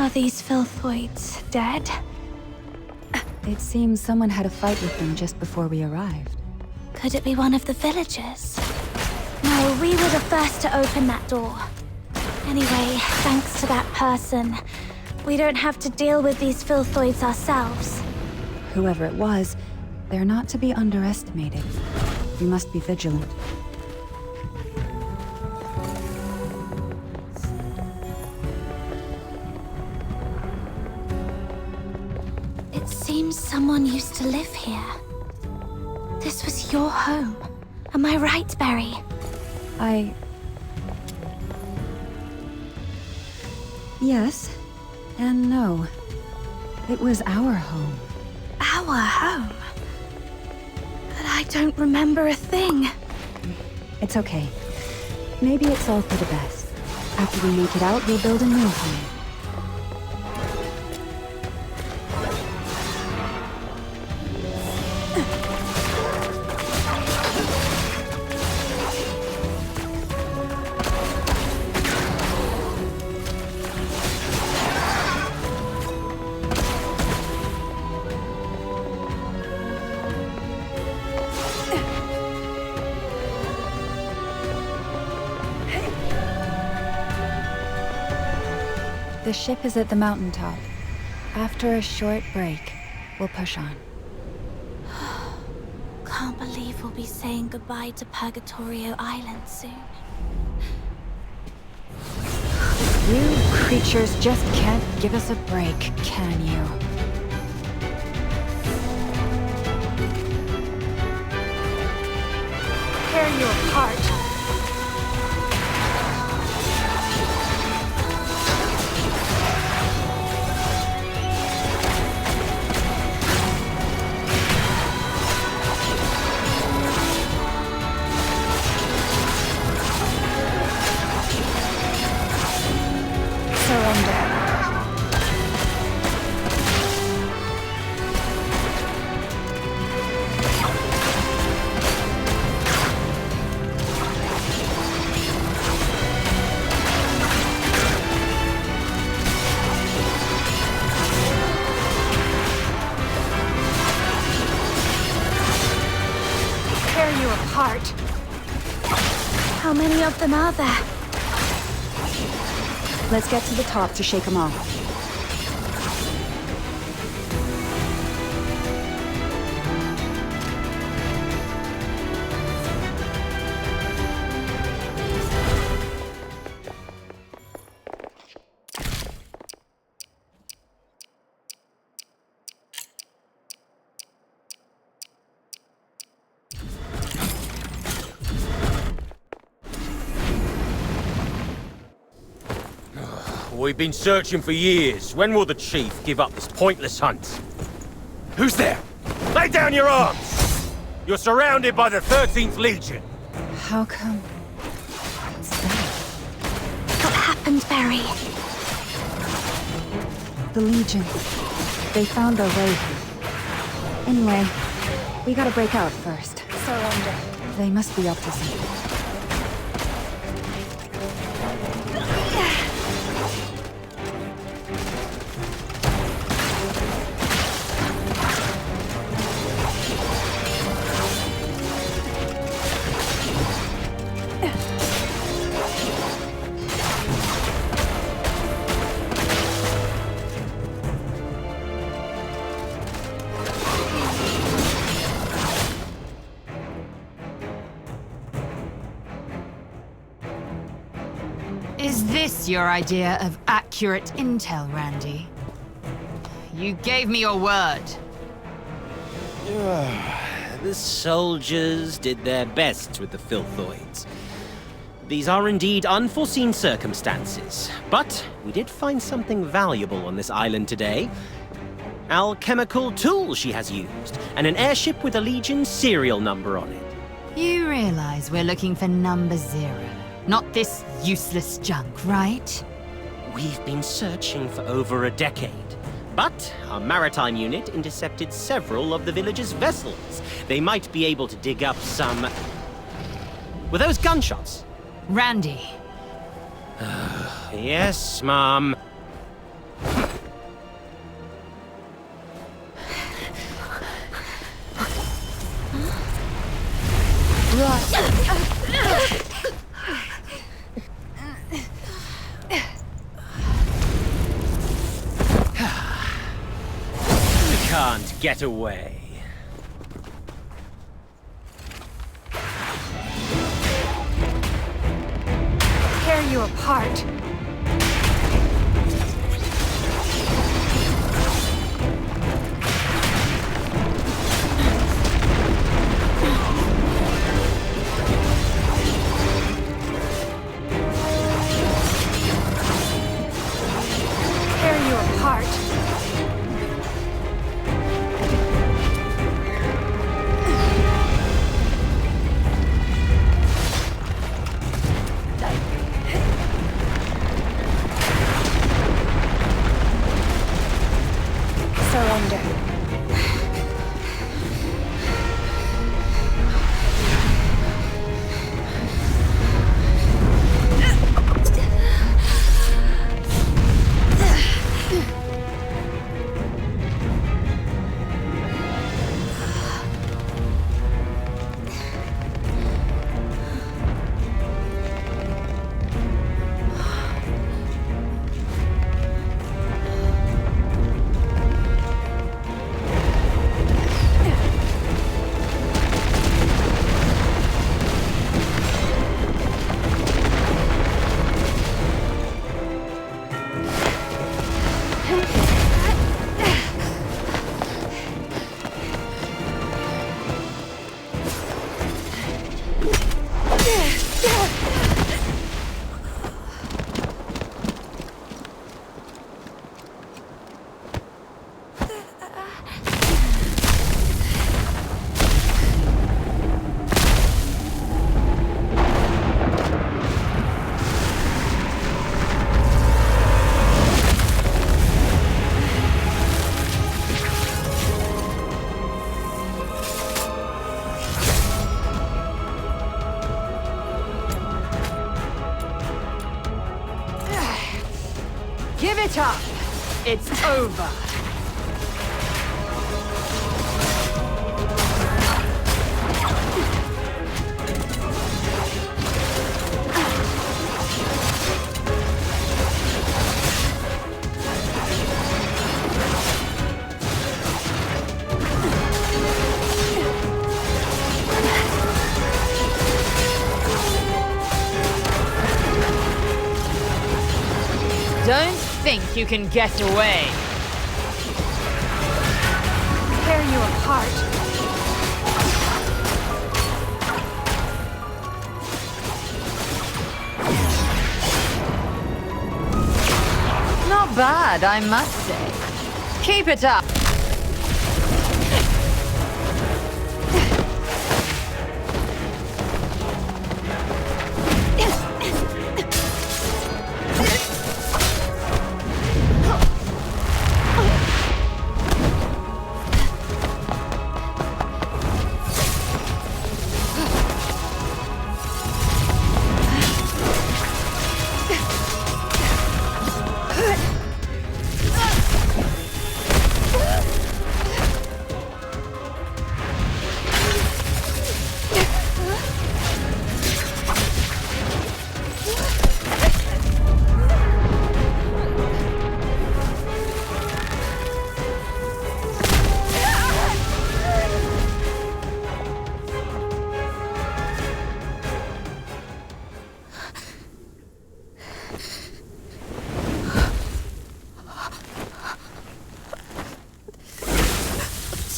Are these filthoids dead? It seems someone had a fight with them just before we arrived. Could it be one of the villagers? No, we were the first to open that door. Anyway, thanks to that person, we don't have to deal with these filthoids ourselves. Whoever it was, they're not to be underestimated. We must be vigilant. It seems someone used to live here. This was your home. Am I right, Berry? Yes, and no. It was our home. Our home? But I don't remember a thing. It's okay. Maybe it's all for the best. After we make it out, we'll build a new home. The ship is at the mountaintop. After a short break, we'll push on. Can't believe we'll be saying goodbye to Purgatorio Island soon. You creatures just can't give us a break, can you? Tear you apart. Apart. How many of them are there? Let's get to the top to shake them off. We've been searching for years. When will the Chief give up this pointless hunt? Who's there? Lay down your arms! You're surrounded by the 13th Legion. How come? It's them. What happened, Berry? The Legion. They found their way here. Anyway, we gotta break out first. Surrender. They must be up to something. Is this your idea of accurate intel, Randy? You gave me your word. The soldiers did their best with the filthoids. These are indeed unforeseen circumstances, but we did find something valuable on this island today. Alchemical tools she has used, and an airship with a Legion serial number on it. You realize we're looking for number 0, not this useless junk, right? We've been searching for over a decade, but our maritime unit intercepted several of the village's vessels. They might be able to dig up some... Were those gunshots? Randy. Yes, Mom. You can't get away. Tear you apart. Tear you apart. Surrender. Give it up! It's over! Don't think you can get away. Tear you apart. Not bad, I must say. Keep it up.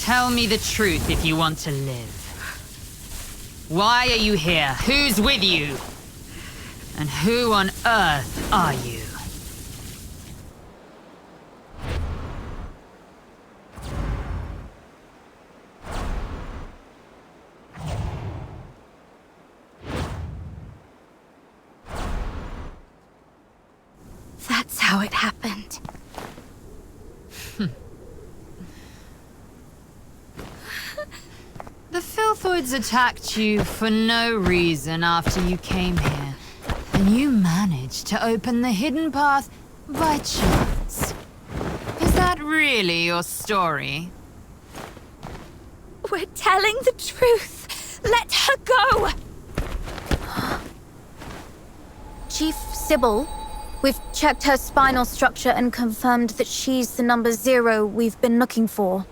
Tell me the truth if you want to live. Why are you here? Who's with you? And who on earth are you? That's how it happened. The Filthoids attacked you for no reason after you came here. And you managed to open the hidden path by chance. Is that really your story? We're telling the truth. Let her go! Chief Sybil, we've checked her spinal structure and confirmed that she's the number 0 we've been looking for.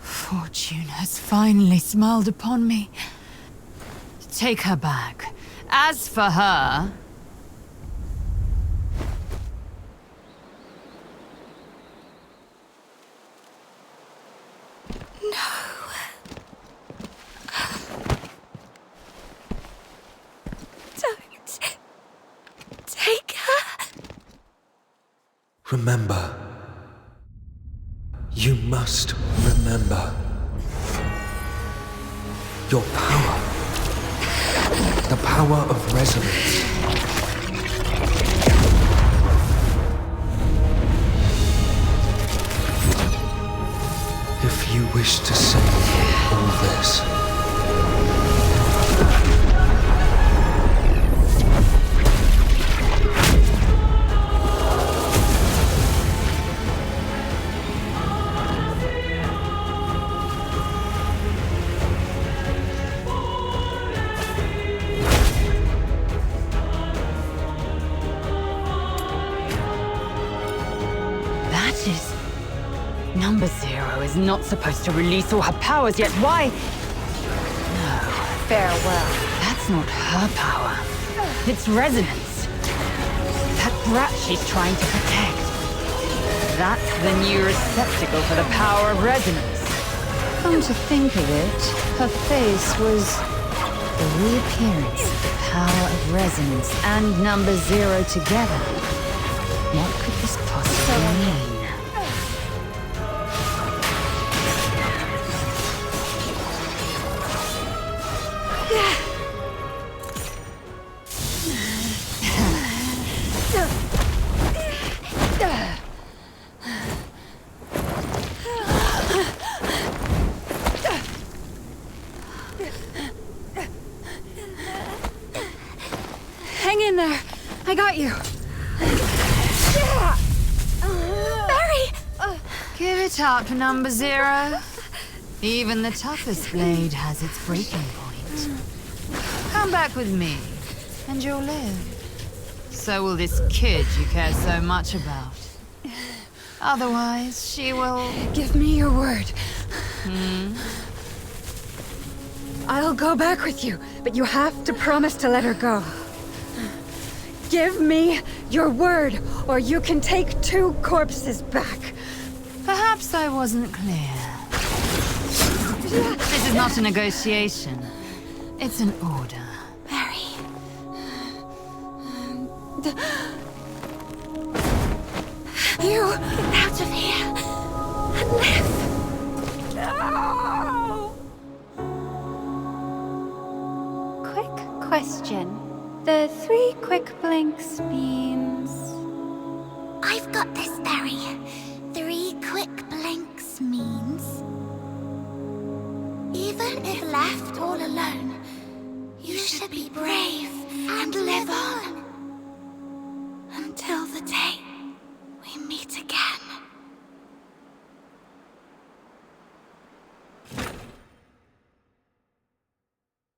Fortune has finally smiled upon me. Take her back. As for her... Don't take her. Remember. You must remember. Your power. The power of resonance. If you wish to save all this, Number 0 is not supposed to release all her powers yet. Why? No. Farewell. That's not her power. It's resonance. That brat she's trying to protect. That's the new receptacle for the power of resonance. Come to think of it, her face was the reappearance of the power of resonance and number 0 together. What could this possibly mean? Hang in there. I got you. Barry! Give it up, number 0. Even the toughest blade has its breaking point. Come back with me, and you'll live. So will this kid you care so much about. Otherwise, she will... Give me your word. I'll go back with you, but you have to promise to let her go. Give me your word, or you can take 2 corpses back. Perhaps I wasn't clear. This is not a negotiation. It's an order. Barry. You get out of here and live. No! Quick question. The 3 quick blinks means... I've got this, Barry. 3 quick blinks means... even if left all alone, you should be brave and live on. Until the day